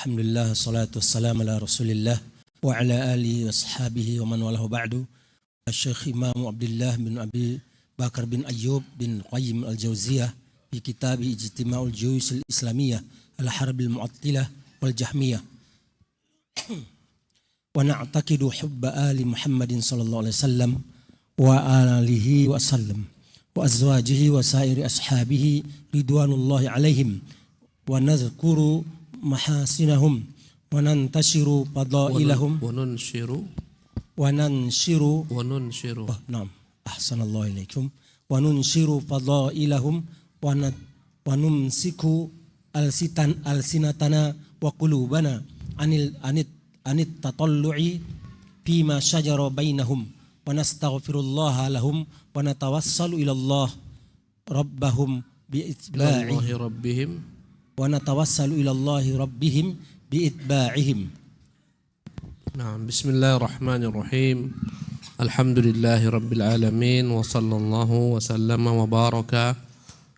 Alhamdulillah, salatu wassalamu ala rasulillah wa ala alihi wa sahabihi wa man walahu ba'du. Syekh Imam Abdullah bin Abi Bakar bin Ayyub bin Qayyim al-Jauziyah fi kitab Ijtima'ul Juyus al-Islamiyah al-Harb al-Mu'attilah wal Jahmiyah. Wa na'taqidu hubba ali Muhammadin sallallahu alaihi wasallam wa alihi wa sallam wa azwajihi wa sairi ashabihi ridwanullahi alaihim wa nazkuru mahasinahum wa nantashiru fadailahum wa nanshiru naam ahsanallahu ilaikum wa nunshiru fadailahum wa numsiku alsinatana wa qulubana anit tatallu'i fima shajara bainahum wa nastaghfirullaha lahum wa natawassalu ila Allah rabbahum bi'itba'ihim wa natawassalu ila Allahi rabbihim biitba'ihim. Naam, bismillahirrahmanirrahim. Alhamdulillahi rabbil alamin wa sallallahu wa sallama wa baraka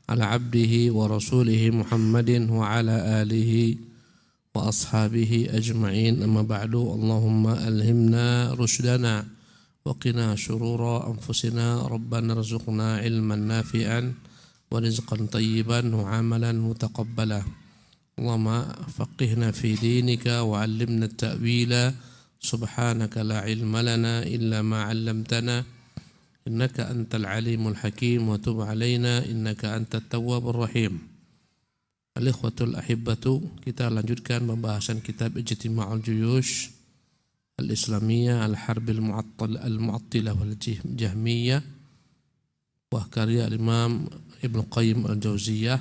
ala abdihi wa rasulihi Muhammadin wa ala alihi wa ashabihi ajma'in. Amma ba'du. Allahumma alhimna rushdana wa qina syurura anfusina. Rabbana rzuqna ilman nafi'an wa rizqan tayyiban wa amalan mutaqabbala. Allahumma faqihna fi dinika wa 'allimna at-ta'wila. Subhanaka la ilma lana illa ma 'allamtana innaka antal alimul hakim wa tub 'alaina innaka antat tawwabur rahim. Al-ikhwatul ahibbatu, kita lanjutkan pembahasan kitab Ijtima'ul Juyush al-Islamiyah al-Harb al-Mu'attilah wal Jahmiyah, buah karya Imam Ibnu Qayyim al-Jauziyah,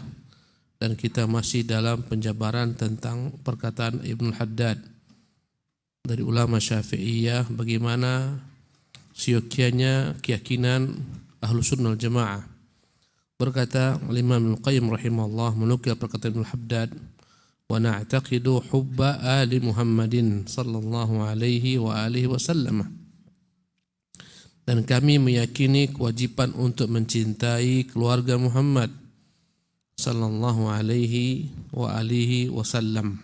dan kita masih dalam penjabaran tentang perkataan Ibnu Haddad dari ulama Syafi'iyah, bagaimana siokianya keyakinan Ahlus Sunnah wal Jamaah. Berkata Imam Ibnu Qayyim rahimahullah menukil perkataan Ibnu Haddad, wa na'taqidu hubba ali Muhammadin sallallahu alaihi wa alihi wasallam. Dan kami meyakini kewajiban untuk mencintai keluarga Muhammad sallallahu alaihi wa alihi wasallam.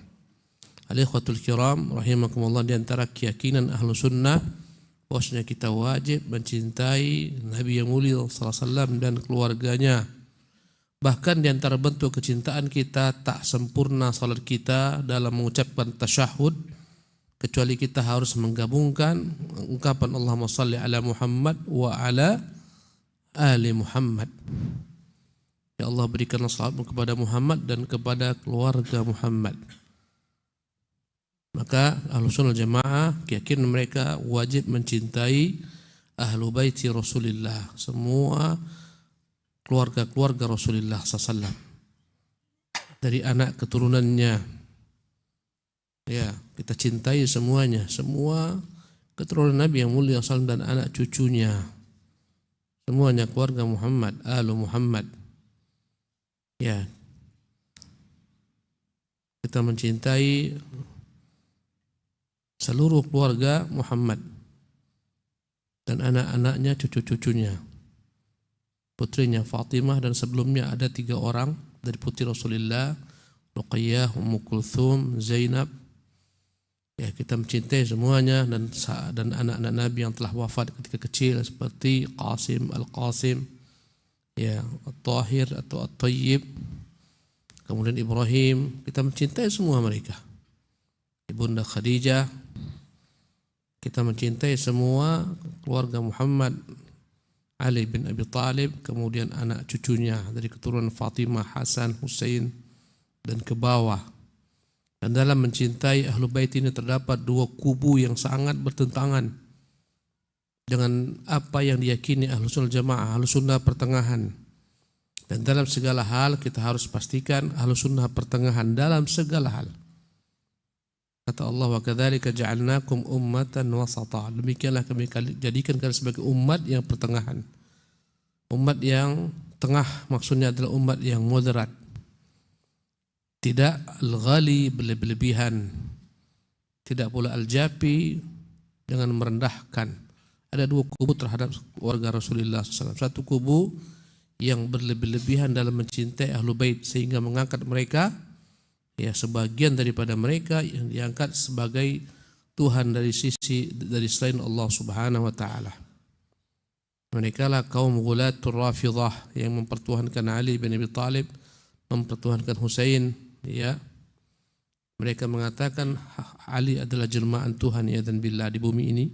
Al-ikhwatul kiram rahimakumullah, di antara keyakinan ahlu sunnah bahwasanya kita wajib mencintai Nabi yang mulia sallallahu alaihi wasallam dan keluarganya. Bahkan di antara bentuk kecintaan kita, tak sempurna salat kita dalam mengucapkan tasyahud kecuali kita harus menggabungkan ungkapan Allahumma salli ala Muhammad wa ala ali Muhammad. Ya Allah, berikanlah salatmu kepada Muhammad dan kepada keluarga Muhammad. Maka Ahlus Sunnah Jamaah keyakinan mereka wajib mencintai ahlu baiti Rasulullah, semua keluarga-keluarga Rasulullah SAW, dari anak keturunannya. Ya, kita cintai semuanya, semua keturunan Nabi yang mulia SAW dan anak cucunya, semuanya keluarga Muhammad, ahlu Muhammad. Ya, kita mencintai seluruh keluarga Muhammad dan anak-anaknya, cucu-cucunya, putrinya Fatimah, dan sebelumnya ada 3 orang dari putri Rasulullah, Ruqayyah, Ummu Kulthum, Zainab. Ya, kita mencintai semuanya dan anak-anak Nabi yang telah wafat ketika kecil seperti Qasim, Al-Qasim, ya, At-Tahir atau At-Tayyib, kemudian Ibrahim. Kita mencintai semua mereka. Ibunda Khadijah. Kita mencintai semua keluarga Muhammad, Ali bin Abi Thalib, kemudian anak cucunya dari keturunan Fatimah, Hasan, Husain, dan ke bawah. Dan dalam mencintai ahlu bait ini terdapat 2 kubu yang sangat bertentangan dengan apa yang diyakini ahlu sunnah jamaah, ahlu sunnah pertengahan. Dan dalam segala hal kita harus pastikan ahlu sunnah pertengahan dalam segala hal. Kata Allah, wa kadzalika ja'alnakum ummatan wasata. Demikianlah kami jadikan kalian sebagai umat yang pertengahan. Umat yang tengah maksudnya adalah umat yang moderat. Tidak al-ghali berlebihan, tidak pula al-jafi dengan merendahkan. Ada 2 kubu terhadap warga Rasulullah SAW. Satu kubu yang berlebih-lebihan dalam mencintai ahlu bait sehingga mengangkat mereka Ya, sebagian daripada mereka yang diangkat sebagai Tuhan dari selain Allah Subhanahu wa taala. Mereka lah kaum Ghulatur Rafidhah yang mempertuhankan Ali bin Abi Thalib, mempertuhankan Husain, ya. Mereka mengatakan Ali adalah jelmaan Tuhan ya dan billah di bumi ini.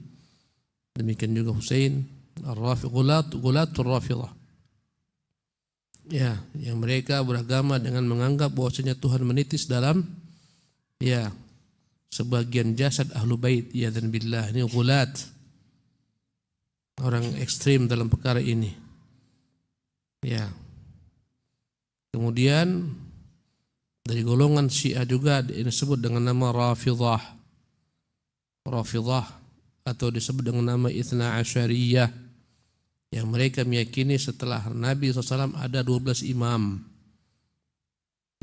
Demikian juga Husain, Ghulatur Rafidhah. Ya, yang mereka beragama dengan menganggap bahwasanya Tuhan menitis dalam ya sebagian jasad ahlu bait ya dan billah. Ini ghulat, orang ekstrim dalam perkara ini. Ya. Kemudian dari golongan Syiah juga disebut dengan nama Rafidhah. Rafidhah atau disebut dengan nama Itsna Asyariyah, yang mereka meyakini setelah Nabi SAW ada 12 imam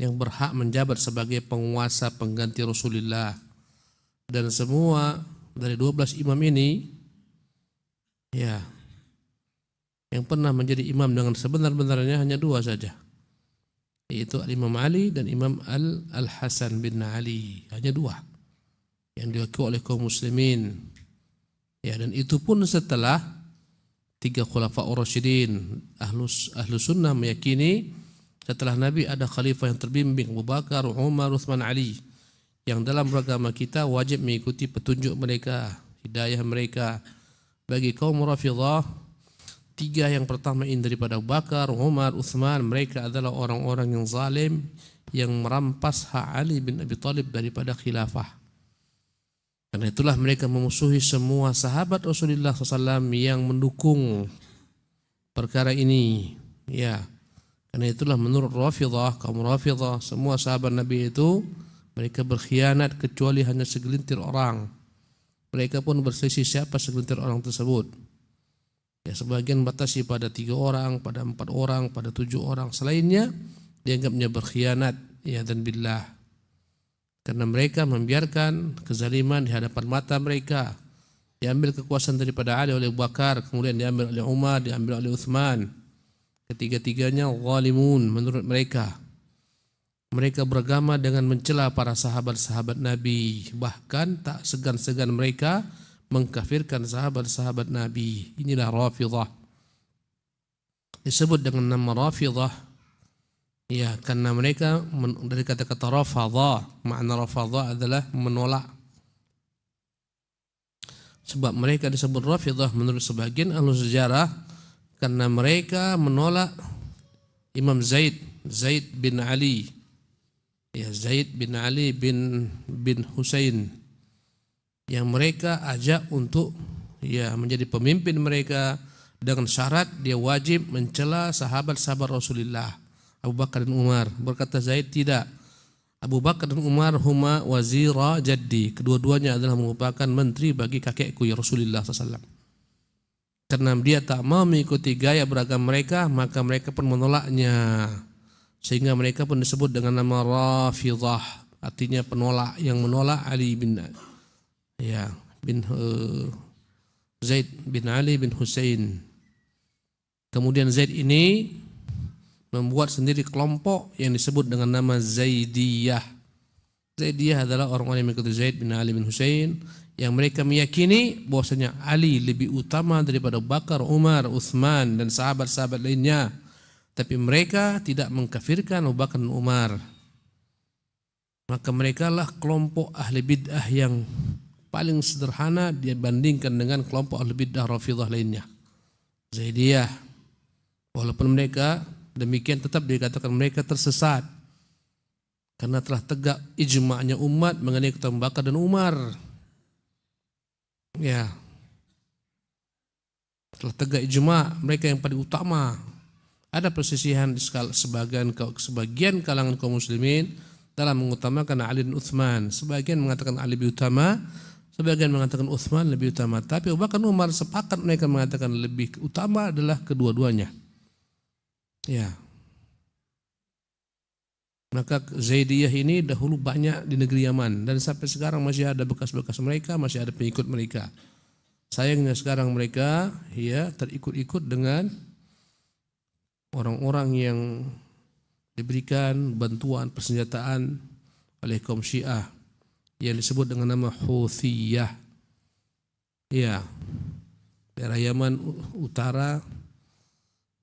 yang berhak menjabat sebagai penguasa pengganti Rasulullah. Dan semua dari 12 imam ini ya yang pernah menjadi imam dengan sebenar-benarnya hanya 2 saja, yaitu Imam Ali dan Imam Al-Hasan bin Ali. Hanya 2 yang diakui oleh kaum muslimin. Ya, dan itu pun setelah 3 khulafaur rasyidin. Ahlu sunnah meyakini setelah Nabi ada khalifah yang terbimbing, Abu Bakar, Umar, Utsman, Ali, yang dalam beragama kita wajib mengikuti petunjuk mereka, hidayah mereka. Bagi kaum Rafidhah, 3 yang pertama ini daripada Abu Bakar, Umar, Utsman, mereka adalah orang-orang yang zalim yang merampas hak Ali bin Abi Thalib daripada khilafah. Karena itulah mereka memusuhi semua sahabat Rasulullah SAW yang mendukung perkara ini. Ya, karena itulah menurut Rafidhah, kaum Rafidhah, semua sahabat Nabi itu mereka berkhianat kecuali hanya segelintir orang. Mereka pun berselisih siapa segelintir orang tersebut. Ya, sebagian batasi pada 3 orang, pada 4 orang, pada 7 orang. Selainnya dianggapnya berkhianat ya dan billah. Karena mereka membiarkan kezaliman di hadapan mata mereka. Diambil kekuasaan daripada Ali oleh Abu Bakar, kemudian diambil oleh Umar, diambil oleh Utsman. Ketiga-tiganya zalimun menurut mereka. Mereka beragama dengan mencela para sahabat-sahabat Nabi. Bahkan tak segan-segan mereka mengkafirkan sahabat-sahabat Nabi. Inilah Rafidhah. Disebut dengan nama Rafidhah ya, karena mereka dari kata-kata rafadha, makna rafadha adalah menolak. Sebab mereka disebut Rafidhah menurut sebagian ahli sejarah karena mereka menolak Imam Zaid bin Ali. Ya, Zaid bin Ali bin Husain yang mereka ajak untuk ya menjadi pemimpin mereka dengan syarat dia wajib mencela sahabat-sahabat Rasulullah. Abu Bakar dan Umar. Berkata Zaid, tidak. Abu Bakar dan Umar huma wazira jaddi. Kedua-duanya adalah merupakan menteri bagi kakekku ya Rasulullah SAW. Karena dia tak mau mengikuti gaya beragam mereka, maka mereka pun menolaknya. Sehingga mereka pun disebut dengan nama Rafidhah. Artinya penolak, yang menolak Ali bin Zaid bin Ali bin Husain. Kemudian Zaid ini membuat sendiri kelompok yang disebut dengan nama Zaidiyah. Zaidiyah adalah orang-orang yang mengikuti Zaid bin Ali bin Husain, yang mereka meyakini bahwasanya Ali lebih utama daripada Abu Bakar, Umar, Utsman dan sahabat-sahabat lainnya. Tapi mereka tidak mengkafirkan Abu Bakar dan Umar. Maka mereka lah kelompok ahli bid'ah yang paling sederhana dibandingkan dengan kelompok ahli bid'ah Rafidhah lainnya. Zaidiyah, walaupun mereka demikian tetap dikatakan mereka tersesat karena telah tegak ijma'nya umat mengenai Abu Bakar dan Umar. Ya, telah tegak ijma' mereka yang paling utama. Ada persisihan di sebagian kalangan kaum muslimin dalam mengutamakan Ali dan Utsman. Sebagian mengatakan Ali lebih utama, sebagian mengatakan Utsman lebih utama. Tapi Abu Bakar dan Umar sepakat mereka mengatakan lebih utama adalah kedua-duanya. Ya. Maka Zaidiyah ini dahulu banyak di negeri Yaman dan sampai sekarang masih ada bekas-bekas mereka, masih ada pengikut mereka. Sayangnya sekarang mereka ya terikut-ikut dengan orang-orang yang diberikan bantuan persenjataan oleh kaum Syiah yang disebut dengan nama Houthiyah. Ya, daerah Yaman Utara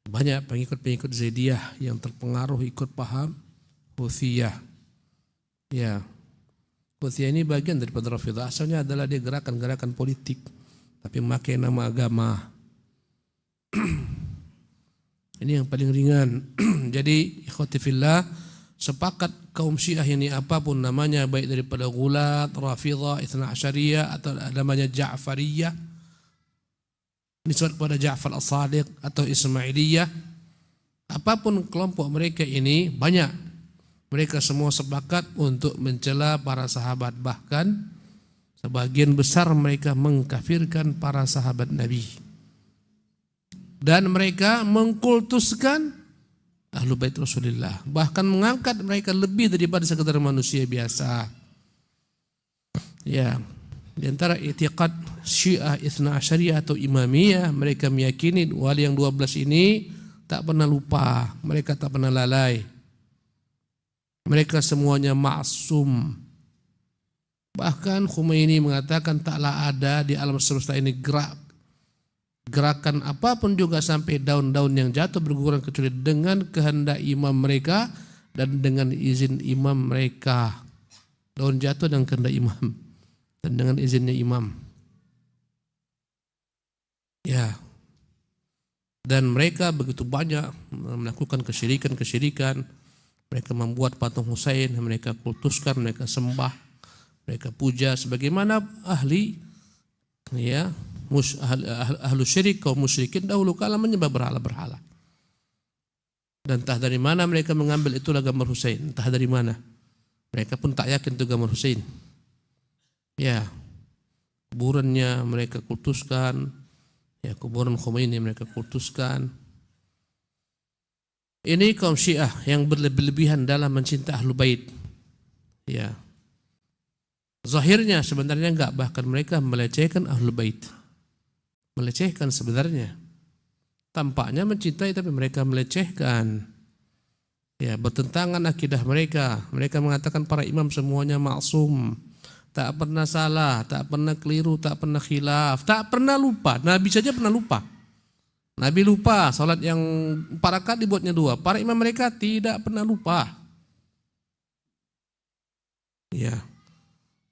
banyak pengikut-pengikut Zaidiyah yang terpengaruh ikut paham Houthiyah. Ya, Houthiyah ini bagian daripada Rafidhah. Asalnya adalah dia gerakan-gerakan politik, tapi memakai nama agama. Ini yang paling ringan. Jadi ikhwati fillah, sepakat kaum Syiah ini apapun namanya, baik daripada Ghulat, Rafidhah, Itsna Asyariyah atau namanya Ja'fariyah, nisbat pada Ja'far As-Sadiq atau Ismailiyah, apapun kelompok mereka ini, banyak mereka semua sepakat untuk mencela para sahabat. Bahkan sebagian besar mereka mengkafirkan para sahabat Nabi. Dan mereka mengkultuskan Ahlul Bait Rasulullah, bahkan mengangkat mereka lebih daripada sekedar manusia biasa. Ya, di antara i'tiqad Syiah Itsna Asyariyah atau Imamiyah, mereka meyakini wali yang 12 ini tak pernah lupa, mereka tak pernah lalai. Mereka semuanya maksum. Bahkan Khomeini mengatakan taklah ada di alam semesta ini gerakan apapun juga sampai daun-daun yang jatuh berguguran kecuali dengan kehendak imam mereka dan dengan izin imam mereka. Daun jatuh dengan kehendak imam dan dengan izinnya imam. Ya. Dan mereka begitu banyak melakukan kesyirikan. Mereka membuat patung Husain, mereka kultuskan, mereka sembah, mereka puja sebagaimana ahli, ya, ahlu syirik, kaum musyrikin dahulu kala menyembah berhala-berhala. Dan entah dari mana mereka mengambil itulah gambar Husain, entah dari mana. Mereka pun tak yakin itu gambar Husain. Ya, kuburannya mereka kultuskan, ya, kuburan Khomeini mereka kultuskan. Ini kaum Syiah yang berlebihan dalam mencinta Ahlul Bait. Ya. Zahirnya sebenarnya enggak, bahkan mereka melecehkan Ahlul Bait. Melecehkan sebenarnya. Tampaknya mencintai tapi mereka melecehkan. Ya, bertentangan akidah mereka. Mereka mengatakan para imam semuanya maksum, tak pernah salah, tak pernah keliru, tak pernah khilaf, tak pernah lupa. Nabi saja pernah lupa. Nabi lupa salat yang 4 rakaat dibuatnya 2. Para imam mereka tidak pernah lupa. Ya.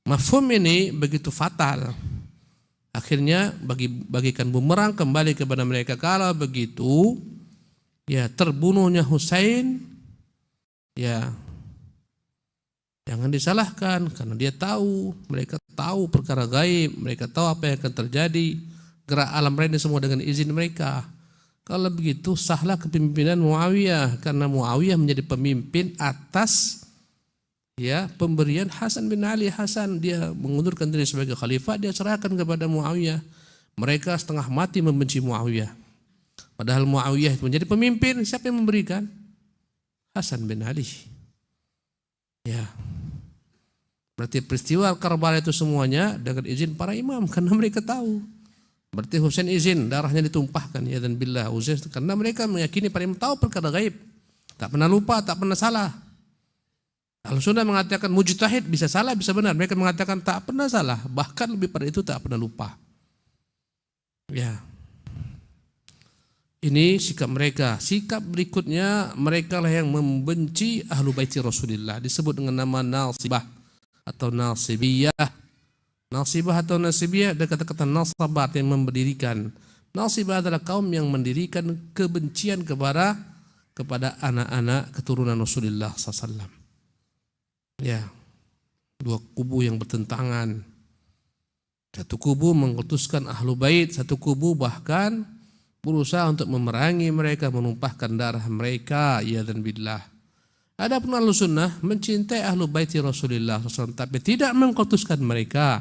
Mafhum ini begitu fatal. Akhirnya bagikan bumerang kembali kepada mereka. Kalau begitu, ya, terbunuhnya Husain, ya, jangan disalahkan karena dia tahu, mereka tahu perkara gaib, mereka tahu apa yang akan terjadi, gerak alam lain semua dengan izin mereka. Kalau begitu sahlah kepemimpinan Muawiyah, karena Muawiyah menjadi pemimpin atas, ya, pemberian Hasan bin Ali. Hasan dia mengundurkan diri sebagai khalifah, dia serahkan kepada Muawiyah. Mereka setengah mati membenci Muawiyah. Padahal Muawiyah itu menjadi pemimpin, siapa yang memberikan? Hasan bin Ali. Ya. Berarti peristiwa Karbala itu semuanya dengan izin para imam karena mereka tahu. Berarti Husain izin darahnya ditumpahkan, ya, dan billah Husain, karena mereka meyakini para imam tahu perkara gaib. Tak pernah lupa, tak pernah salah. Al-Sunnah mengatakan mujtahid bisa salah, bisa benar. Mereka mengatakan tak pernah salah, bahkan lebih pada itu tak pernah lupa. Ya. Ini sikap mereka. Sikap berikutnya, mereka lah yang membenci Ahlu Baiti Rasulullah. Disebut dengan nama Nasibah atau Nasibiyah. Nasibah atau Nasibiyah ada kata-kata nasabat yang mendirikan. Nasibah adalah kaum yang mendirikan kebencian kepada anak-anak keturunan Rasulullah SAW. Ya, dua kubu yang bertentangan. Satu kubu mengutuskan Ahlu Bait, satu kubu bahkan berusaha untuk memerangi mereka, menumpahkan darah mereka, ya dan billah. Adapun Ahlus Sunnah mencintai Ahlu Baiti Rasulullah SAW, tapi tidak mengutuskan mereka,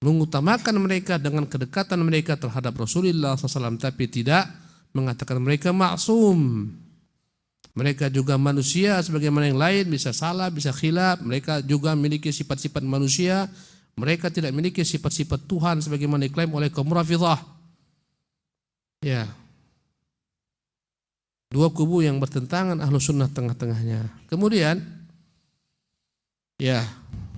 mengutamakan mereka dengan kedekatan mereka terhadap Rasulullah SAW, tapi tidak mengatakan mereka maksum. Mereka juga manusia sebagaimana yang lain, bisa salah, bisa khilaf. Mereka juga memiliki sifat-sifat manusia. Mereka tidak memiliki sifat-sifat Tuhan sebagaimana diklaim oleh kaum Rafidhah. Ya. Dua kubu yang bertentangan, Ahlus Sunnah tengah-tengahnya. Kemudian Ya,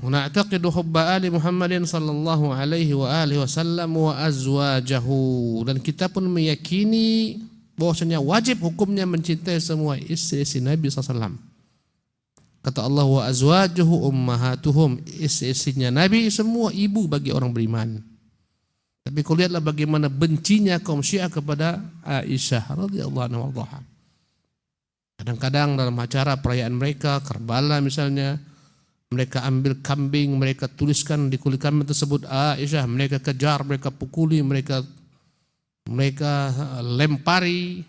na'taqidu hubba ali Muhammadin sallallahu alaihi wa alihi wasallam wa azwajahu, dan kita pun meyakini bahwasanya wajib hukumnya mencintai semua istri-istri Nabi SAW. Kata Allah, wa azwajuhu ummahatuhum, istri-istrinya Nabi semua ibu bagi orang beriman. Tapi kau lihatlah bagaimana bencinya kaum Syiah kepada Aisyah radhiyallahu anha. Kadang-kadang dalam acara perayaan mereka, Karbala misalnya, mereka ambil kambing, mereka tuliskan di kulit kambing tersebut Aisyah, mereka kejar, mereka pukuli, mereka lempari,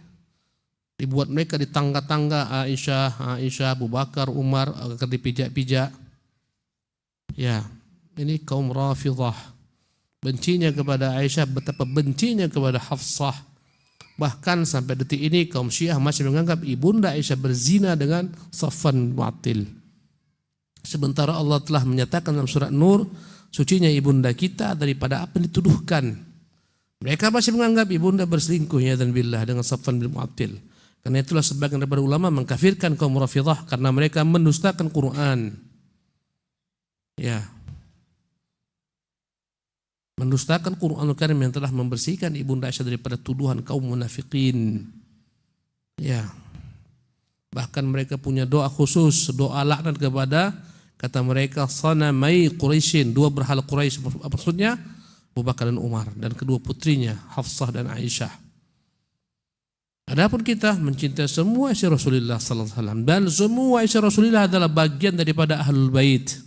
dibuat mereka di tangga-tangga Aisyah, Abu Bakar, Umar agar dipijak-pijak. Ya, ini kaum Rafidhah. Bencinya kepada Aisyah, betapa bencinya kepada Hafsah. Bahkan sampai detik ini kaum Syiah masih menganggap ibunda Aisyah berzina dengan Safwan Mu'attil. Sementara Allah telah menyatakan dalam surat Nur, sucinya ibunda kita daripada apa yang dituduhkan. Mereka masih menganggap ibunda berselingkuh ya dan billah dengan Safwan bin Mu'attil. Karena itulah sebagian daripada ulama mengkafirkan kaum Rafidhah karena mereka mendustakan Quran. Ya. Mendustakan Quranul Karim yang telah membersihkan ibunda Aisyah daripada tuduhan kaum munafikin. Ya. Bahkan mereka punya doa khusus, doa laknat kepada, kata mereka, sanamai Quraisyin, dua berhala Quraisy. Apa maksudnya? Abu Bakar dan Umar, dan kedua putrinya Hafsah dan Aisyah. Adapun kita mencintai semua istri Rasulullah sallallahu alaihi wasallam, dan semua istri Rasulullah adalah bagian daripada Ahlul Bait.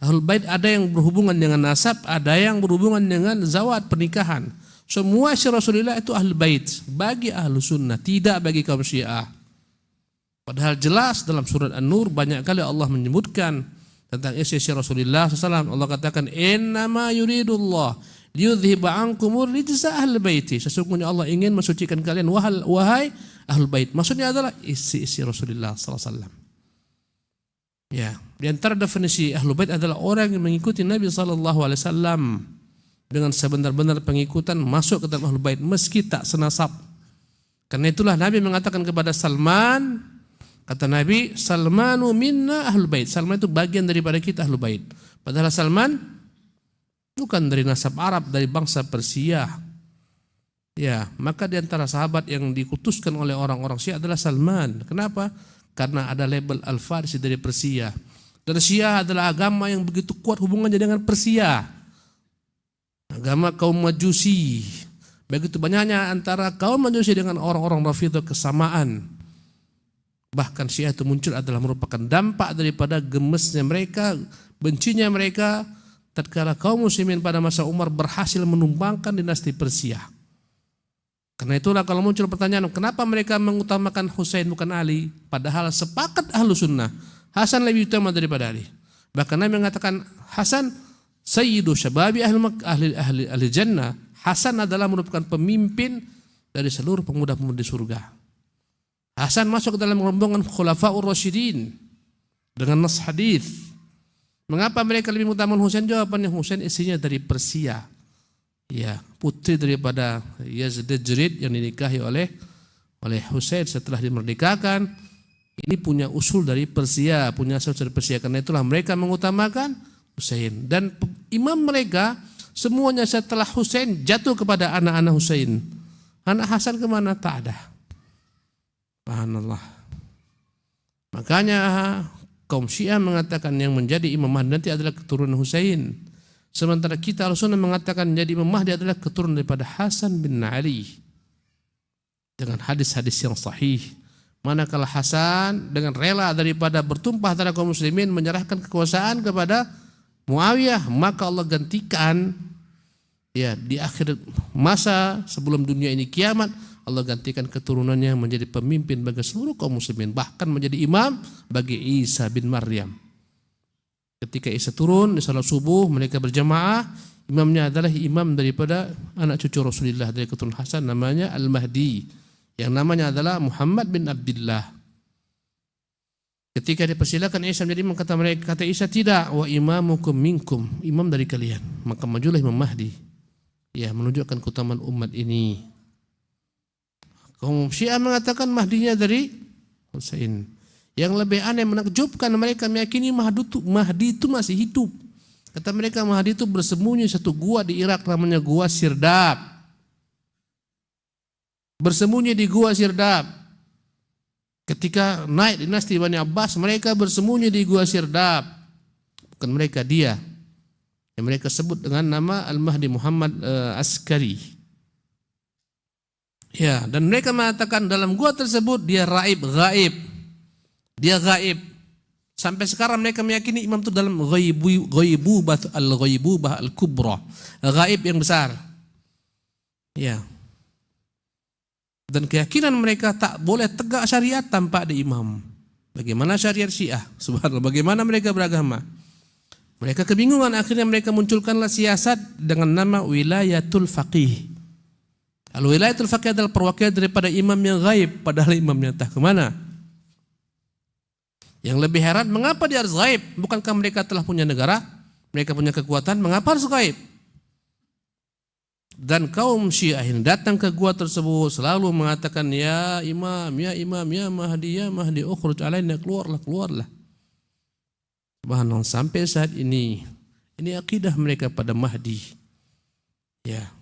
Ahlul Bait ada yang berhubungan dengan nasab, ada yang berhubungan dengan zawat pernikahan. Semua istri Rasulullah itu Ahlul Bait bagi Ahlus Sunnah, tidak bagi kaum Syiah. Padahal jelas dalam surat An-Nur banyak kali Allah menyebutkan tentang istri Rasulullah SAW. Allah katakan, innama yuridullah liyudhiba ankumur rijsa ahlul baiti. Sesungguhnya Allah ingin mensucikan kalian wahai ahlul bait. Maksudnya adalah istri Rasulullah SAW. Ya, di antara definisi ahlul bait adalah orang yang mengikuti Nabi SAW dengan sebenar-benar pengikutan, masuk ke dalam ahlul bait meski tak senasab. Karena itulah Nabi mengatakan kepada Salman, kata Nabi, Salmanu minna ahlul bait. Salman itu bagian daripada kita ahlul bait. Padahal Salman bukan dari nasab Arab, dari bangsa Persia. Ya, maka di antara sahabat yang dikutuskan oleh orang-orang Syiah adalah Salman. Kenapa? Karena ada label Al-Farisi dari Persia. Dan Syiah adalah agama yang begitu kuat hubungannya dengan Persia. Agama kaum Majusi. Begitu banyaknya antara kaum Majusi dengan orang-orang Rafidhah kesamaan. Bahkan Syiah itu muncul adalah merupakan dampak daripada gemesnya mereka, bencinya mereka tatkala kaum muslimin pada masa Umar berhasil menumbangkan dinasti Persia. Karena itulah kalau muncul pertanyaan, kenapa mereka mengutamakan Husain bukan Ali? Padahal sepakat Ahlus Sunnah, Hasan lebih utama daripada Ali. Bahkan Nabi mengatakan Hasan sayyidu syababi ahli jannah. Hasan adalah merupakan pemimpin dari seluruh pemuda-pemuda di surga. Hasan masuk ke dalam rombongan Khulafaur Rasyidin dengan nas hadis. Mengapa mereka lebih mengutamakan Husain? Jawabannya, Husain istrinya dari Persia. Ya, putri daripada Yazdajrid yang dinikahi oleh Husain setelah dimerdekakan. Ini punya usul dari Persia, punya asal dari Persia. Karena itulah mereka mengutamakan Husain. Dan imam mereka semuanya setelah Husain jatuh kepada anak-anak Husain. Anak Hasan kemana? Tak ada. Subhanallah. Makanya kaum Syiah mengatakan yang menjadi Imam Mahdi nanti adalah keturunan Husain. Sementara kita Ahlussunnah mengatakan menjadi Imam Mahdi adalah keturunan daripada Hasan bin Ali. Dengan hadis-hadis yang sahih. Manakala Hasan dengan rela daripada bertumpah darah kaum muslimin menyerahkan kekuasaan kepada Muawiyah, maka Allah gantikan ya di akhir masa sebelum dunia ini kiamat, Allah gantikan keturunannya menjadi pemimpin bagi seluruh kaum muslimin, bahkan menjadi imam bagi Isa bin Maryam. Ketika Isa turun di salat subuh, mereka berjamaah, imamnya adalah imam daripada anak cucu Rasulullah dari keturunan Hasan, namanya Al-Mahdi, yang namanya adalah Muhammad bin Abdullah. Ketika dipersilakan Isa menjadi imam, kata Isa, tidak, wa imamukum minkum, imam dari kalian. Maka majulah Imam Mahdi, ya, menunjukkan keutamaan umat ini. Kaum Syiah mengatakan Mahdinya dari Husain. Yang lebih aneh menakjubkan, mereka meyakini Mahdi itu masih hidup. Kata mereka Mahdi itu bersembunyi satu gua di Irak namanya Gua Sirdab. Bersembunyi di Gua Sirdab. Ketika naik dinasti Bani Abbas, mereka bersembunyi di Gua Sirdab. Bukan mereka, dia. Yang mereka sebut dengan nama Al-Mahdi Muhammad Askari. Ya, dan mereka mengatakan dalam gua tersebut dia gaib. Dia gaib. Sampai sekarang mereka meyakini imam itu dalam ghaibubah al-kubra, gaib yang besar. Ya. Dan keyakinan mereka tak boleh tegak syariat tanpa ada imam. Bagaimana syariat Syiah? Subhanallah, bagaimana mereka beragama? Mereka kebingungan, akhirnya mereka munculkanlah siasat dengan nama wilayatul faqih. Al-wilayatul faqih adalah perwakilan daripada imam yang gaib, padahal imamnya entah kemana. Yang lebih heran, mengapa dia harus gaib? Bukankah mereka telah punya negara? Mereka punya kekuatan, mengapa harus gaib? Dan kaum Syiah yang datang ke gua tersebut selalu mengatakan, ya imam, ya Mahdi, ukhruj alaina, keluarlah. Subhanallah, sampai saat ini akidah mereka pada Mahdi. Ya.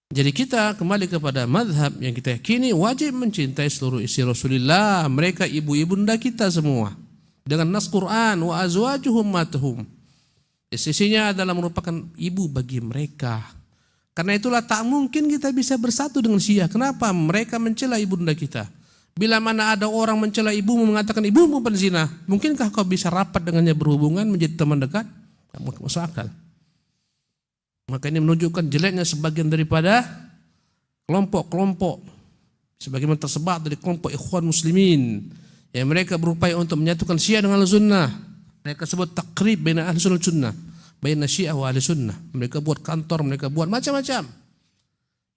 Jadi kita kembali kepada mazhab yang kita yakini wajib mencintai seluruh istri Rasulullah, mereka ibu ibunda kita semua. Dengan nas Quran, wa azwajuhum ummatuhum. Sisinya adalah merupakan ibu bagi mereka. Karena itulah tak mungkin kita bisa bersatu dengan Syiah. Kenapa? Mereka mencela ibunda kita. Bila mana ada orang mencela ibumu, mengatakan ibumu penzina, mungkinkah kau bisa rapat dengannya, berhubungan, menjadi teman dekat? Tak masuk akal. Maka ini menunjukkan jeleknya sebagian daripada kelompok-kelompok sebagaimana tersebar dari kelompok ikhwan muslimin yang mereka berupaya untuk menyatukan Syiah dengan Ahlussunnah. Mereka sebut takrib baina Ahlussunnah, baina Syiah wa Ahlussunnah. Mereka buat kantor, mereka buat macam-macam.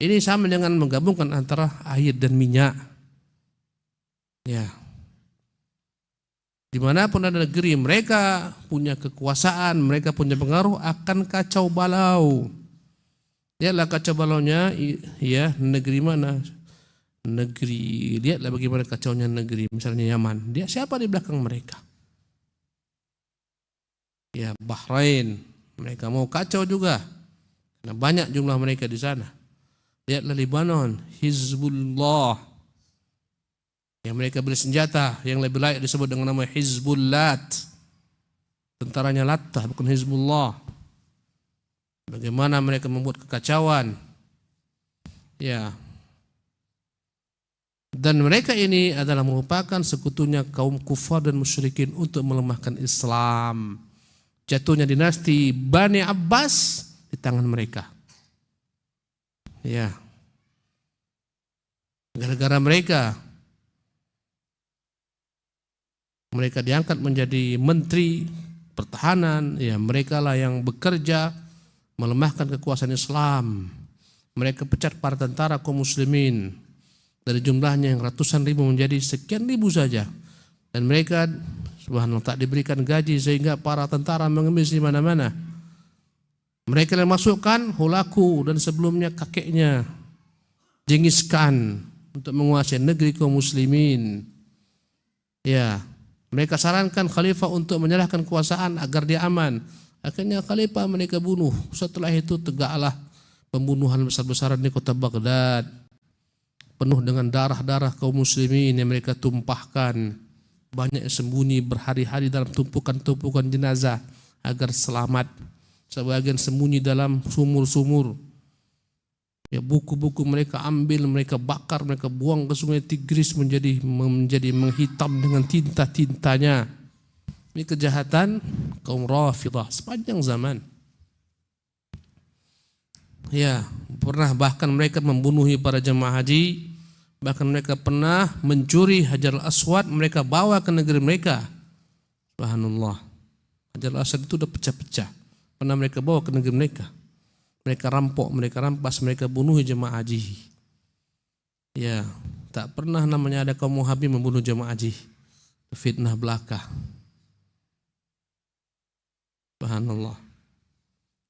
Ini sama dengan menggabungkan antara air dan minyak. Ya. Dimanapun ada negeri, mereka punya kekuasaan, mereka punya pengaruh, akan kacau balau. Lihatlah kacau balaunya, ya, negeri mana? Negeri, lihatlah bagaimana kacaunya negeri, misalnya Yaman. Dia siapa di belakang mereka? Ya, Bahrain, mereka mau kacau juga. Karena banyak jumlah mereka di sana. Lihatlah Lebanon, Hizbullah. Yang mereka beri senjata yang lebih layak disebut dengan nama Hizbullah. Tentaranya Lattah, bukan Hizbullah. Bagaimana mereka membuat kekacauan. Ya. Dan mereka ini adalah merupakan sekutunya kaum kufar dan musyrikin untuk melemahkan Islam. Jatuhnya dinasti Bani Abbas di tangan mereka. Ya. Gara-gara mereka diangkat menjadi menteri pertahanan, ya mereka lah yang bekerja melemahkan kekuasaan Islam. Mereka pecat para tentara kaum muslimin dari jumlahnya yang ratusan ribu menjadi sekian ribu saja. Dan mereka subhanallah tak diberikan gaji sehingga para tentara mengemis di mana-mana. Mereka yang masukkan Hulaku dan sebelumnya kakeknya Genghis Khan untuk menguasai negeri kaum muslimin. Ya. Mereka sarankan khalifah untuk menyerahkan kekuasaan agar dia aman. Akhirnya khalifah mereka bunuh. Setelah itu tegaklah pembunuhan besar-besaran di kota Baghdad. Penuh dengan darah-darah kaum muslimin yang mereka tumpahkan. Banyak yang sembunyi berhari-hari dalam tumpukan-tumpukan jenazah agar selamat. Sebagian sembunyi dalam sumur-sumur. Ya, buku-buku mereka ambil, mereka bakar, mereka buang ke sungai Tigris menjadi menghitam dengan tinta-tintanya. Ini kejahatan kaum Rafidhah sepanjang zaman. Ya, pernah bahkan mereka membunuhi para jemaah haji, bahkan mereka pernah mencuri Hajar al-Aswad, mereka bawa ke negeri mereka. Subhanallah. Hajar al-Aswad itu sudah pecah-pecah. Pernah mereka bawa ke negeri mereka. Mereka rampok, mereka rampas, mereka bunuh jemaah haji. Ya, tak pernah namanya ada kaum Wahabi membunuh jemaah haji. Fitnah belaka. Subhanallah.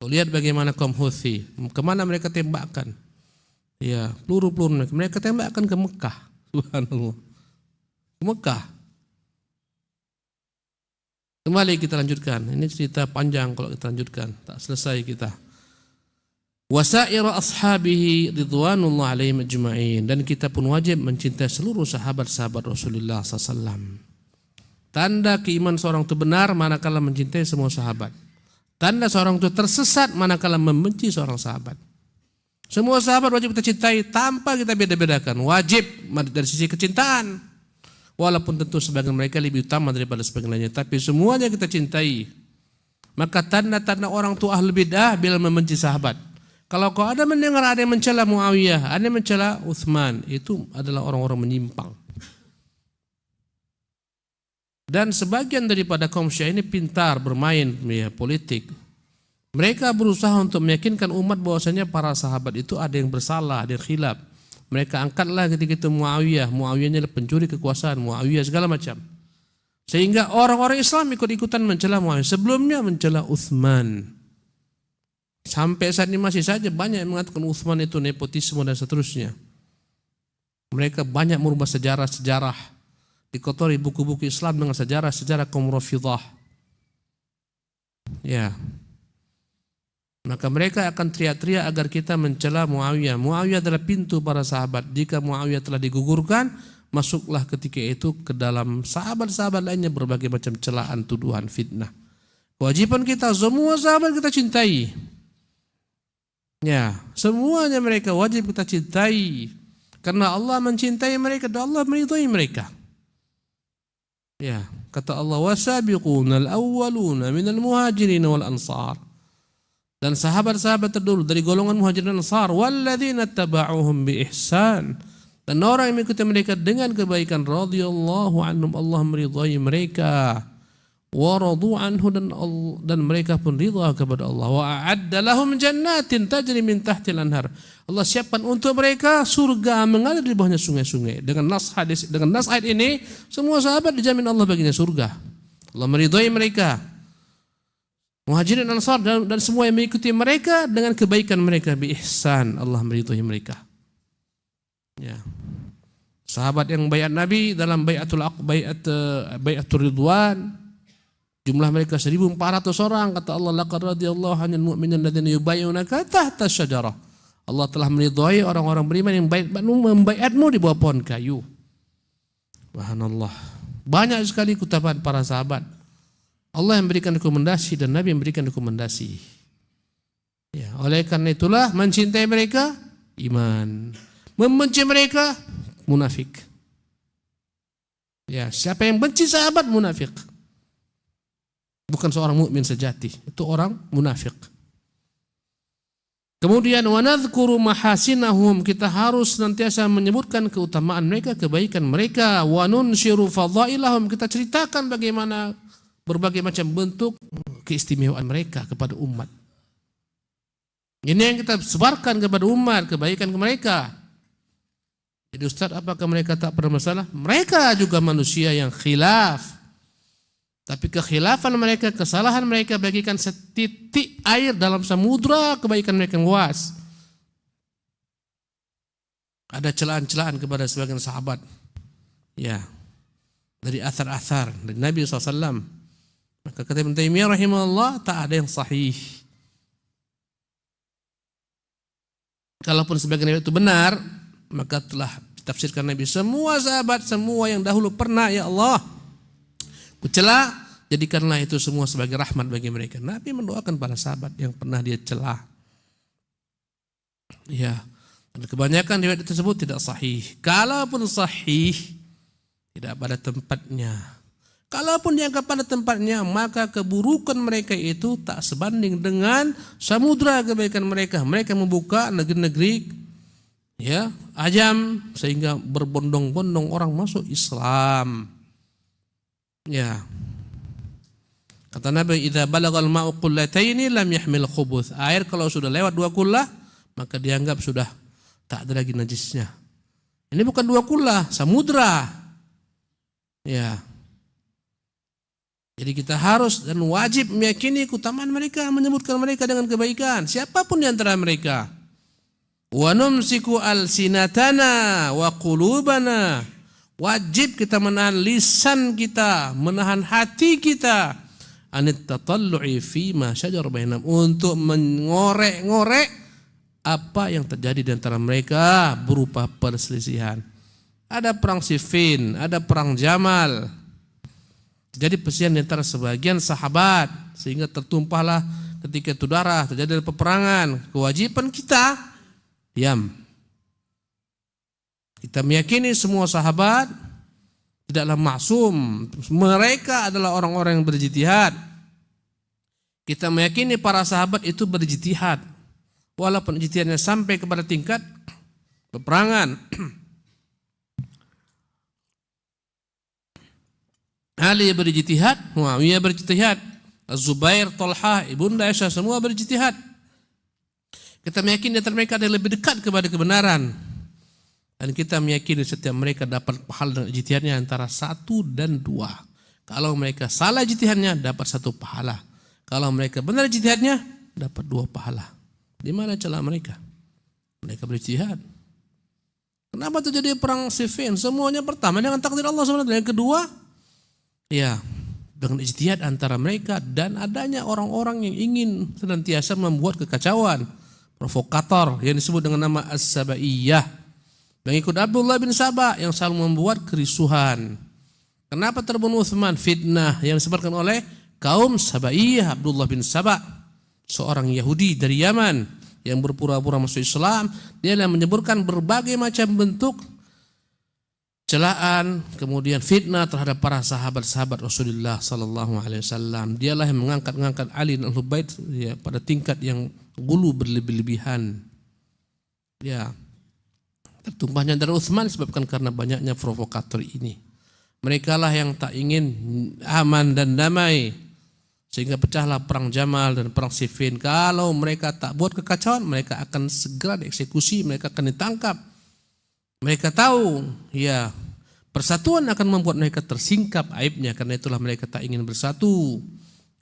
Lihat bagaimana kaum Houthi, kemana mereka tembakkan. Ya, peluru-peluru mereka tembakkan ke Mekah. Subhanallah. ke Mekah. Kembali kita lanjutkan. Ini cerita panjang kalau kita lanjutkan, tak selesai kita. Wasaira ashabihi ridwanullah alaihim ajma'in, dan kita pun wajib mencintai seluruh sahabat-sahabat Rasulullah SAW. Tanda keimanan seorang itu benar manakala mencintai semua sahabat. Tanda seorang itu tersesat manakala membenci seorang sahabat. Semua sahabat wajib kita cintai tanpa kita beda-bedakan. Wajib dari sisi kecintaan. Walaupun tentu sebagian mereka lebih utama daripada sebagian lainnya, tapi semuanya kita cintai. Maka tanda-tanda orang itu ahli bid'ah bila membenci sahabat. Kalau kau ada mendengar ada yang mencela Muawiyah, ada yang mencela Utsman, itu adalah orang-orang menyimpang. Dan sebagian daripada kaum Syiah ini pintar bermain politik. Mereka berusaha untuk meyakinkan umat bahwasanya para sahabat itu ada yang bersalah, ada yang khilaf. Mereka angkatlah ketika itu Muawiyah. Muawiyahnya adalah pencuri kekuasaan, Muawiyah segala macam. Sehingga orang-orang Islam ikut-ikutan mencela Muawiyah. Sebelumnya mencela Utsman. Sampai saat ini masih saja banyak yang mengatakan Utsman itu nepotisme dan seterusnya. Mereka banyak merubah sejarah-sejarah, dikotori buku-buku Islam dengan sejarah-sejarah kaum Rafidhah. Ya. Maka mereka akan teriak-teriak agar kita mencela Muawiyah. Muawiyah adalah pintu para sahabat. Jika Muawiyah telah digugurkan, masuklah ketika itu ke dalam sahabat-sahabat lainnya berbagai macam celaan, tuduhan, fitnah. Kewajiban kita semua sahabat kita cintai. Ya, semuanya mereka wajib kita cintai. Karena Allah mencintai mereka dan Allah meridhai mereka. Ya, kata Allah, wasabiqunal awwaluna minal muhajirin wal ansar. Dan sahabat-sahabat terdahulu dari golongan muhajirin dan ansar, walladzina taba'uhum bi ihsan. Dan orang yang mengikuti mereka dengan kebaikan, radhiyallahu anhum, Allah meridhai mereka. Wa radu anhu, dan mereka pun ridha kepada Allah. Wa a'adda lahum jannatin tajri min tahtil anhar. Allah siapkan untuk mereka surga mengalir di bawahnya sungai-sungai. Dengan nas ayat ini semua sahabat dijamin Allah baginya surga. Allah meridhai mereka. Muhajirin Ansar dan semua yang mengikuti mereka dengan kebaikan mereka bi ihsan, Allah meridhai mereka. Ya. Sahabat yang baiat Nabi dalam baiatul Ridwan, jumlah mereka 1.400 orang. Kata Allah, laqad radiyallahu 'anil mu'minina alladziina yubayyi'unaka tahta syajarah. Allah telah meridhai orang-orang beriman yang membaiatmu di bawah pohon kayu. Subhanallah. Banyak sekali kutaban para sahabat. Allah yang memberikan rekomendasi dan Nabi yang memberikan rekomendasi. Ya, oleh karena itulah mencintai mereka iman, membenci mereka munafik. Ya, siapa yang benci sahabat munafik. Bukan seorang mukmin sejati, itu orang munafik. Kemudian wa nadhkuru mahasinahum, kita harus senantiasa menyebutkan keutamaan mereka, kebaikan mereka. Wa nunshiru fadhailahum, kita ceritakan bagaimana berbagai macam bentuk keistimewaan mereka kepada umat. Ini yang kita sebarkan kepada umat, kebaikan mereka. Jadi Ustaz, apakah mereka tak pernah masalah? Mereka juga manusia yang khilaf. Tapi kekhilafan mereka, kesalahan mereka bagikan setitik air dalam samudra kebaikan mereka yang luas. Ada celaan-celaan kepada sebagian sahabat. Ya. Dari athar-athar dari Nabi SAW. Maka kata Ibn Taimiyah rahimahullah, tak ada yang sahih. Kalaupun sebagian itu benar, maka telah ditafsirkan Nabi. Semua sahabat, semua yang dahulu pernah, ya Allah, kucela, jadikanlah itu semua sebagai rahmat bagi mereka. Nabi mendoakan para sahabat yang pernah dia celah. Ya, dan kebanyakan riwayat tersebut tidak sahih. Kalaupun sahih, tidak pada tempatnya. Kalaupun dianggap pada tempatnya, maka keburukan mereka itu tak sebanding dengan samudra kebaikan mereka. Mereka membuka negeri-negeri, ya, ajam, sehingga berbondong-bondong orang masuk Islam. Ya. Kata Nabi, idza balagal ma'u qullataini lam yahmil khubuth. Air kalau sudah lewat 2 kullah, maka dianggap sudah tak ada lagi najisnya. Ini bukan 2 kullah, samudra. Ya. Jadi kita harus dan wajib meyakini keutamaan mereka, menyebutkan mereka dengan kebaikan, siapapun di antara mereka. Wa numsiku alsinatana wa qulubana Wajib kita menahan lisan kita, menahan hati kita anit tatallu'i fi ma syajara bainahum, untuk mengorek-ngorek apa yang terjadi di antara mereka berupa perselisihan. Ada perang Siffin, ada perang Jamal. Jadi perselisihan di antara sebagian sahabat sehingga tertumpahlah ketika itu darah, terjadi peperangan. Kewajiban kita diam. Kita meyakini semua sahabat tidaklah maksum. Mereka adalah orang-orang yang berijtihad. Kita meyakini para sahabat itu berijtihad. Walaupun ijtihadnya sampai kepada tingkat peperangan. Ali berijtihad, Muawiyah berijtihad, Az-Zubair, Talha, Ibunda Aisyah semua berijtihad. Kita meyakini antara mereka ada yang lebih dekat kepada kebenaran. Dan kita meyakini setiap mereka dapat pahala dengan ijtihadnya antara 1 dan 2. Kalau mereka salah ijtihadnya dapat 1 pahala. Kalau mereka benar ijtihadnya dapat 2 pahala. Di mana celah mereka? Mereka berijtihad. Kenapa terjadi perang Siffin? Semuanya pertama dengan takdir Allah SWT. Yang kedua, ya dengan ijtihad antara mereka dan adanya orang-orang yang ingin senantiasa membuat kekacauan, provokator yang disebut dengan nama As-Sabaiyah. Mengikut Abdullah bin Saba yang selalu membuat kerisuhan. Kenapa terbunuh Utsman? Fitnah yang disebabkan oleh kaum Sabaiyah. Abdullah bin Saba, seorang Yahudi dari Yaman yang berpura-pura masuk Islam. Dia yang menyebutkan berbagai macam bentuk celaan, kemudian fitnah terhadap para sahabat-sahabat Rasulullah sallallahu alaihi wasallam. Dialah yang mengangkat Ali dan Ahlul Bait ya, pada tingkat yang gulu berlebih-lebihan. Ya. Tertumpahnya darah Utsman disebabkan karena banyaknya provokator ini. Mereka lah yang tak ingin aman dan damai, sehingga pecahlah perang Jamal dan perang Siffin. Kalau mereka tak buat kekacauan, mereka akan segera dieksekusi, mereka akan ditangkap. Mereka tahu, ya, persatuan akan membuat mereka tersingkap aibnya, karena itulah mereka tak ingin bersatu.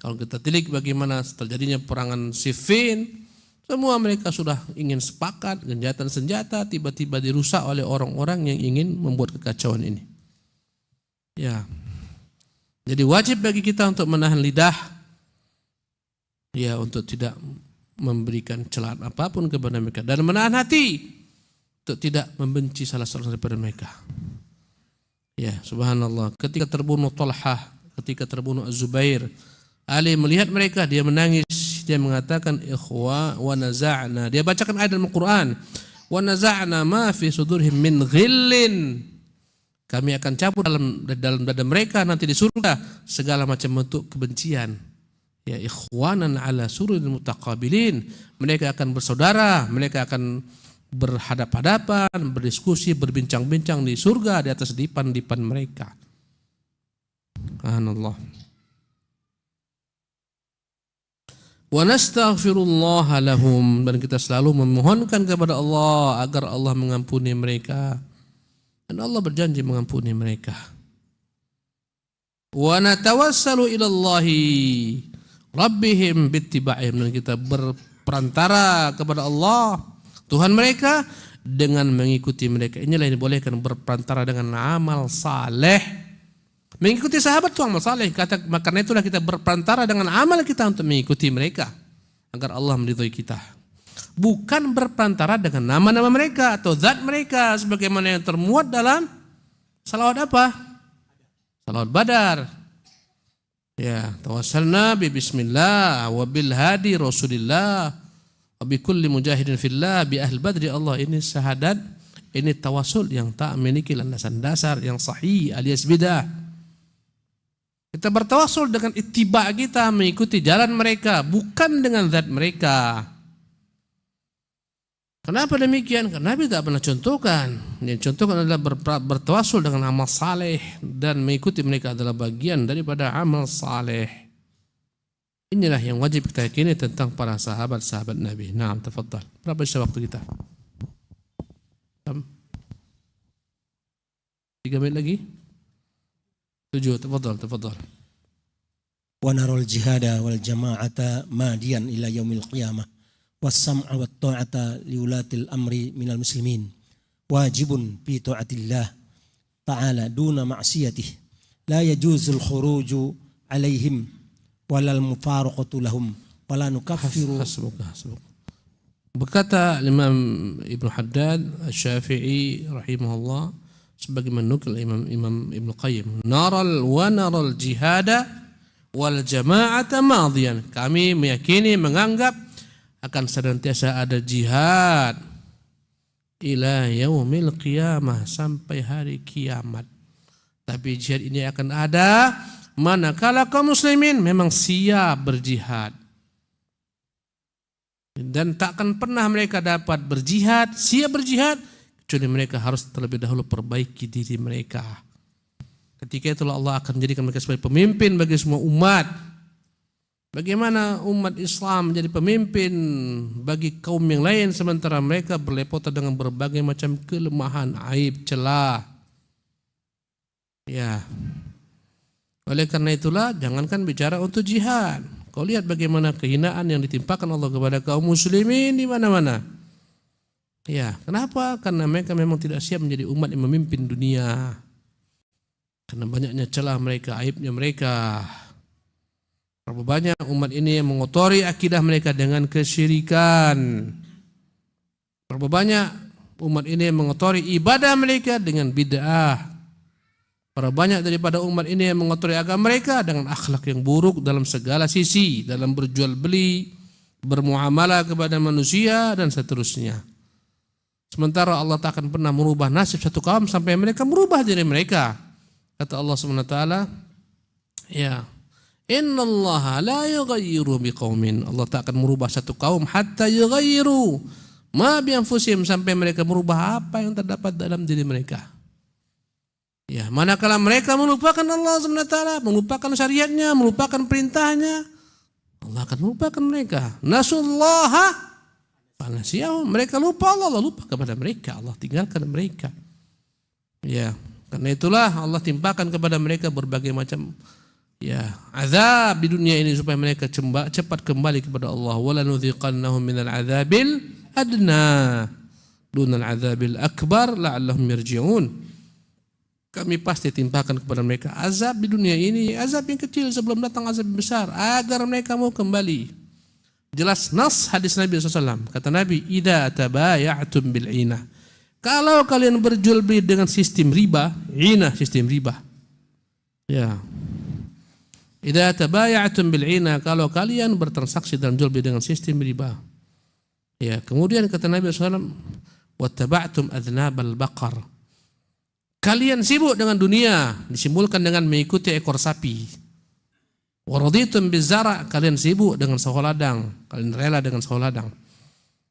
Kalau kita tilik bagaimana terjadinya perangan Siffin, semua mereka sudah ingin sepakat, gencatan senjata tiba-tiba dirusak oleh orang-orang yang ingin membuat kekacauan ini. Ya. Jadi wajib bagi kita untuk menahan lidah, ya, untuk tidak memberikan celaan apapun kepada mereka, dan menahan hati untuk tidak membenci salah seorang daripada mereka. Ya, subhanallah. Ketika terbunuh Talha, ketika terbunuh Az-Zubair, Ali melihat mereka, dia menangis. Dia mengatakan ikhwa wa naza'na. Dia bacakan ayat dalam Al-Quran. Wa naza'na ma fi sudurhim min ghillin. Kami akan cabut dalam dada mereka nanti di surga segala macam bentuk kebencian. Ya, ikhwanan ala sururil mutaqabilin. Mereka akan bersaudara, mereka akan berhadap-hadapan, berdiskusi, berbincang-bincang di surga di atas dipan-dipan mereka. Subhanallah. Wa nastaghfirullah lahum, dan kita selalu memohonkan kepada Allah agar Allah mengampuni mereka, dan Allah berjanji mengampuni mereka. Wa natawassalu ilallahi rabbihim bittiba'ihim, dan kita berperantara kepada Allah Tuhan mereka dengan mengikuti mereka. Inilah yang dibolehkan, berperantara dengan amal saleh. Mengikuti sahabat itu amal saleh. Karena itulah kita berperantara dengan amal kita untuk mengikuti mereka agar Allah meridhai kita. Bukan berperantara dengan nama-nama mereka atau zat mereka sebagaimana yang termuat dalam salawat apa? Salawat Badar. Ya, tawassalna bi bismillah wa bil hadi Rasulillah wa bi kulli mujahidin fillah bi ahli badri. Allah, ini syahadat, ini tawasul yang tak memiliki landasan dasar yang sahih alias bidah. Kita bertawasul dengan ittiba kita, mengikuti jalan mereka, bukan dengan zat mereka. Kenapa demikian? Karena Nabi tak pernah contohkan. Yang contohkan adalah bertawasul dengan amal saleh, dan mengikuti mereka adalah bagian daripada amal saleh. Inilah yang wajib kita yakini tentang para sahabat-sahabat Nabi. Naam, tafadhal. Berapa sisa waktu kita? 3 menit lagi? 7, tafadhal. Wa narul jihada wal jama'ata madiyan ila yaumil qiyamah was sam'a wat ta'ata liulatil amri minal muslimin wajibun fi ta'atillah ta'ala duna ma'siyatih la yajuzul khuruju alaihim walal mufaraqatu lahum wala nukaffiru. Berkata Imam Ibnu Haddad Asy-Syafi'i rahimahullah sebagaimana nukil Imam Ibnu Qayyim, naral jihada wal jama'ata madiyan. Kami meyakini, menganggap akan senantiasa ada jihad ila yaumil qiyamah, sampai hari kiamat. Tapi jihad ini akan ada manakala kaum muslimin memang siap berjihad. Dan takkan pernah mereka dapat berjihad, siap berjihad, kecuali mereka harus terlebih dahulu perbaiki diri mereka. Ketika itulah Allah akan menjadikan mereka sebagai pemimpin bagi semua umat. Bagaimana umat Islam menjadi pemimpin bagi kaum yang lain sementara mereka berlepotan dengan berbagai macam kelemahan, aib, celah. Ya. Oleh karena itulah jangankan bicara untuk jihad. Kau lihat bagaimana kehinaan yang ditimpakan Allah kepada kaum muslimin di mana-mana. Ya, kenapa? Karena mereka memang tidak siap menjadi umat yang memimpin dunia. Karena banyaknya celah mereka, aibnya mereka. Berapa banyak umat ini yang mengotori akidah mereka dengan kesyirikan. Berapa banyak umat ini yang mengotori ibadah mereka dengan bid'ah. Berapa banyak daripada umat ini yang mengotori agama mereka dengan akhlak yang buruk dalam segala sisi, dalam berjual beli, bermuamalah kepada manusia dan seterusnya. Sementara Allah tak akan pernah merubah nasib satu kaum sampai mereka merubah diri mereka. Kata Allah SWT, ya, innallaha la yughayyiru biqaumin. Allah tak akan merubah satu kaum hatta yughayyiru ma bi anfusihim, sampai mereka merubah apa yang terdapat dalam diri mereka. Ya, manakala mereka melupakan Allah SWT, melupakan syariatnya, melupakan perintahnya, Allah akan melupakan mereka. Nasullaha fanasiyahum. Mereka lupa Allah, Allah lupa kepada mereka, Allah tinggalkan mereka. Ya, karena itulah Allah timpakan kepada mereka berbagai macam azab di dunia ini supaya mereka cepat kembali kepada Allah. Wala nudhiqannahum minal adzabil adna dunal adzabil akbar la'allahum yarji'un. Kami pasti timpakan kepada mereka azab di dunia ini, azab yang kecil sebelum datang azab yang besar, agar mereka mau kembali. Jelas nas hadis Nabi SAW. Kata Nabi, idza tabaya'tum bil inah. Kalau kalian berjual beli dengan sistem riba, inah sistem riba. Ya. Idza tabaya'tum bil inah, kalau kalian bertransaksi dalam jual beli dengan sistem riba. Ya, kemudian kata Nabi SAW, wattaba'tum adnabal baqar. Kalian sibuk dengan dunia, disimbolkan dengan mengikuti ekor sapi. Waraditum bizara, kalian sibuk dengan sawo ladang, kalian rela dengan sawo ladang.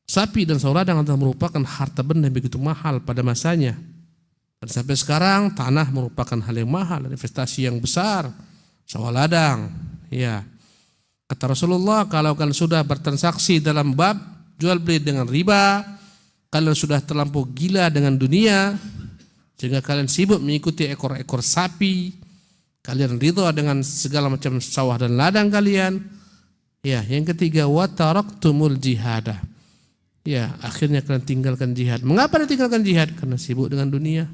Sapi dan sawo ladang adalah merupakan harta benda yang begitu mahal pada masanya. Dan sampai sekarang tanah merupakan hal yang mahal, investasi yang besar. Sawo ladang, ya. Kata Rasulullah, kalau kalian sudah bertransaksi dalam bab jual beli dengan riba, kalian sudah terlampau gila dengan dunia, sehingga kalian sibuk mengikuti ekor-ekor sapi, kalian ridha dengan segala macam sawah dan ladang kalian. Ya, yang ketiga, wa taraktumul jihada. Ya, akhirnya kalian tinggalkan jihad. Mengapa ditinggalkan jihad? Karena sibuk dengan dunia.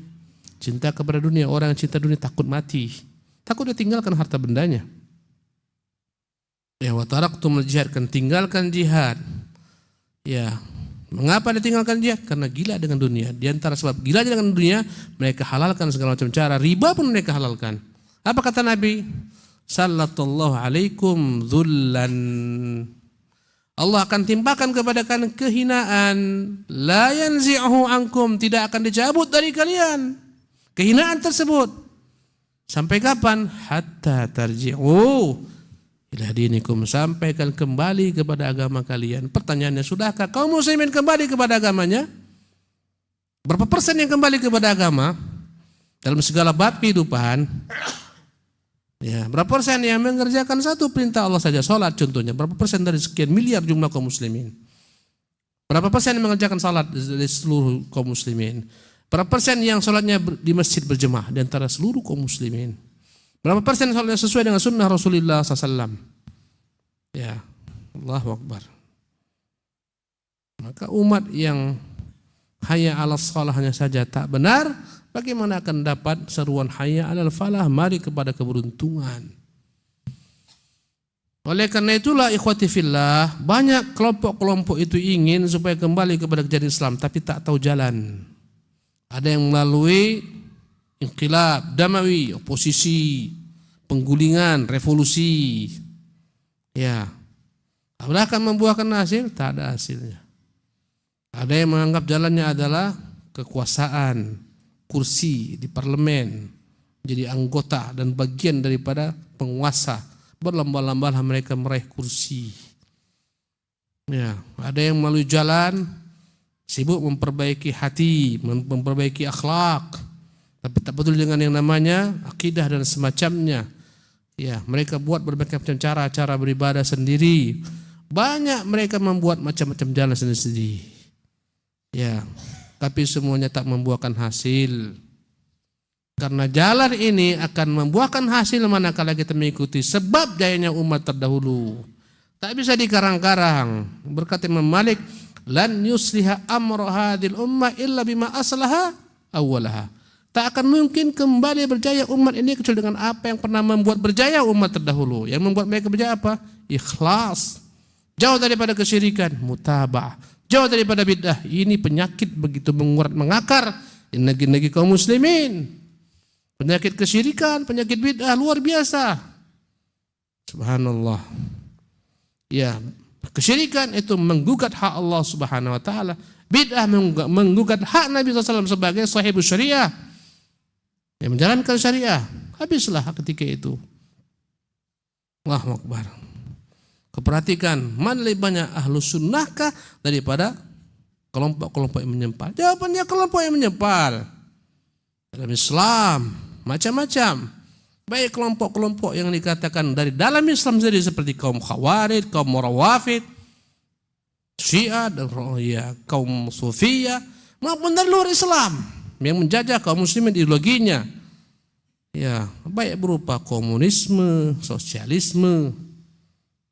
Cinta kepada dunia. Orang yang cinta dunia takut mati. Takut dia tinggalkan harta bendanya. Ya, wa taraktumul jihad, kan tinggalkan jihad. Ya. Mengapa ditinggalkan jihad? Karena gila dengan dunia. Di antara sebab gila dengan dunia, mereka halalkan segala macam cara. Riba pun mereka halalkan. Apa kata Nabi? Sallallahu alaikum dhullan. Allah akan timpakan kepada kalian kehinaan. La yanzi'uhu ankum. Tidak akan dicabut dari kalian kehinaan tersebut. Sampai kapan? Hatta tarji'u ila dinikum, sampai kalian kembali kepada agama kalian. Pertanyaannya, sudahkah kaum muslimin kembali kepada agamanya? Berapa persen yang kembali kepada agama dalam segala bab kehidupan? Ya, berapa persen yang mengerjakan satu perintah Allah saja, salat contohnya? Berapa persen dari sekian miliar jumlah kaum muslimin? Berapa persen yang mengerjakan salat dari seluruh kaum muslimin? Berapa persen yang salatnya di masjid berjemaah di antara seluruh kaum muslimin? Berapa persen salatnya sesuai dengan sunnah Rasulullah SAW? Ya, Allahu Akbar. Maka umat yang hayya 'alas shalah saja tak benar, bagaimana akan dapat seruan hayya 'alal falah, mari kepada keberuntungan. Oleh karena itulah ikhwati fillah, banyak kelompok-kelompok itu ingin supaya kembali kepada ajaran Islam tapi tak tahu jalan. Ada yang melalui inqilab damawi, oposisi, penggulingan, revolusi. Ya. Apakah akan membuahkan hasil? Tak ada hasilnya. Ada yang menganggap jalannya adalah kekuasaan, kursi di parlemen, jadi anggota dan bagian daripada penguasa. Berlomba-lombalah mereka meraih kursi. Ya, ada yang melalui jalan sibuk memperbaiki hati, memperbaiki akhlak, tapi tak betul dengan yang namanya akidah dan semacamnya. Ya, mereka buat berbagai macam cara beribadah sendiri. Banyak mereka membuat macam-macam jalan sendiri. Ya, tapi semuanya tak membuahkan hasil. Karena jalan ini akan membuahkan hasil manakala kita mengikuti sebab jayanya umat terdahulu. Tak bisa dikarang-karang. Berkata Imam Malik, lan yusliha amra hadhil ummah illa bima aslaha awwalaha. Tak akan mungkin kembali berjaya umat ini kecuali dengan apa yang pernah membuat berjaya umat terdahulu. Yang membuat mereka berjaya apa? Ikhlas. Jauh daripada kesyirikan, mutabah. Jauh daripada bid'ah. Ini penyakit begitu mengurat mengakar di negeri-negeri kaum muslimin. Penyakit kesyirikan, penyakit bid'ah luar biasa. Subhanallah. Ya, kesyirikan itu menggugat hak Allah Subhanahu wa taala. Bid'ah menggugat hak Nabi SAW sebagai sahibus syariah. Yang menjalankan syariah. Habislah ketika itu. Allahu Akbar. Keperhatikan, mana lebih banyak ahlu sunnahkah daripada kelompok-kelompok yang menyempal? Jawabannya kelompok yang menyempal. Dalam Islam macam-macam. Baik kelompok-kelompok yang dikatakan dari dalam Islam sendiri seperti kaum Khawarij, kaum Rawafid, Syiah dan kaum Sufiyah, maupun dari luar Islam yang menjajah kaum muslimin ideologinya. Ya, baik berupa komunisme, sosialisme,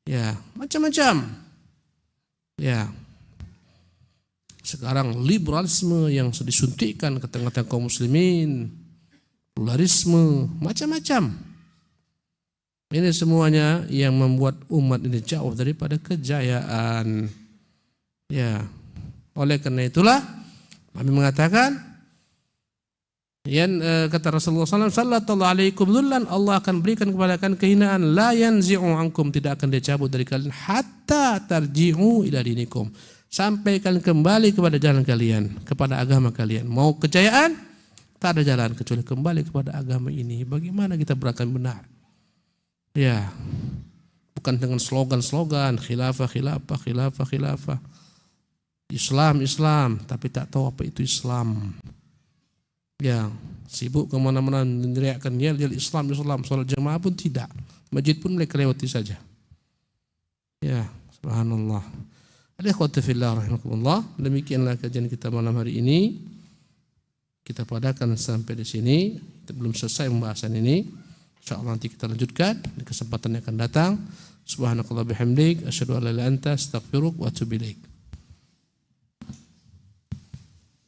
ya, macam-macam. Ya. Sekarang liberalisme yang disuntikkan ke tengah-tengah kaum muslimin, pluralisme, macam-macam. Ini semuanya yang membuat umat ini jauh daripada kejayaan. Ya, oleh karena itulah kami mengatakan, yang kata Rasulullah SAW, sallallahu alaikum dhullan, Allah akan berikan kepada kalian kehinaan, la yanzi'u ankum, tidak akan dicabut dari kalian, hatta tarji'u ila dinikum, sampai kalian kembali kepada jalan kalian, kepada agama kalian. Mau kejayaan, tak ada jalan kecuali kembali kepada agama ini. Bagaimana kita berakan benar? Ya, bukan dengan slogan-slogan khilafah, khilafah, khilafah, khilafah. Islam, Islam, tapi tak tahu apa itu Islam. Ya, sibuk kemana-mana meneriakkan yel-yel Islam, Islam, sholat jamaah pun tidak. Masjid pun mereka lewati saja. Ya, subhanallah. Al-ikhwatu fillah rahimakumullah. Demikianlah kajian kita malam hari ini. Kita padakan sampai di sini. Kita belum selesai pembahasan ini. Insyaallah nanti kita lanjutkan di kesempatan yang akan datang. Subhanakallah bihamdik, asyhadu an la ilaha illa anta, astaghfiruka wa atubu ilaik.